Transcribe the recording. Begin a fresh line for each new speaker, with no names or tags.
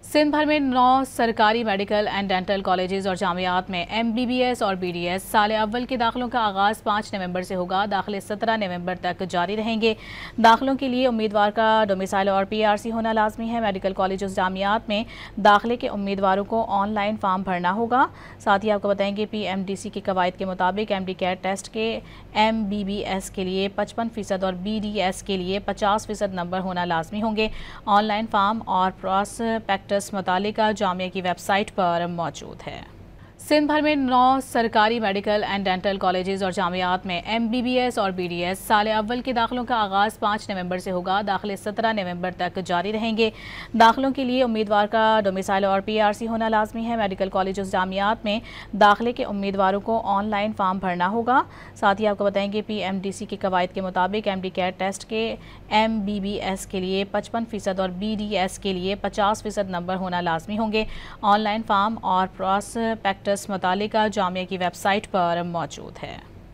सिंध भर में 9 सरकारी मेडिकल एंड डेंटल कॉलेजेस और जामियात में MBBS और BDS साल अव्वल के दाखिलों का आगाज़ 5 नवंबर से होगा। दाखिले 17 नवंबर तक जारी रहेंगे। दाखिलों के लिए उम्मीदवार का डोमिसाइल और PRC होना लाजमी है। मेडिकल कॉलेज और जामियात में दाखिले के उम्मीदवारों को ऑनलाइन फॉर्म भरना होगा। साथ ही आपको बताएंगे PMDC के कवायद के मुताबिक MD-CAT टेस्ट के MBBS के लिए 55% और BDS के लिए 50% नंबर होना लाजमी होंगे। ऑनलाइन फॉर्म और प्रॉस्पेक्टस मुतालिका जामिया की वेबसाइट पर मौजूद है। सिंध भर में 9 सरकारी मेडिकल एंड डेंटल कॉलेजेस और जामियात में MBBS और BDS साल अव्वल के दाखिलों का आगाज़ 5 नवंबर से होगा। दाखिले 17 नवंबर तक जारी रहेंगे। दाखिलों के लिए उम्मीदवार का डोमिसाइल और PRC होना लाजमी है। मेडिकल कॉलेज और जामियात में दाखिले के उम्मीदवारों को ऑनलाइन फॉर्म भरना होगा। साथ ही आपको बताएंगे PMDC के कवायद के मुताबिक MD-CAT टेस्ट के MBBS के लिए 55% और BDS के लिए 50% नंबर होना लाजमी होंगे। ऑनलाइन फॉर्म और प्रॉस्पेक्टस मुतालिका जामिया की वेबसाइट पर मौजूद है।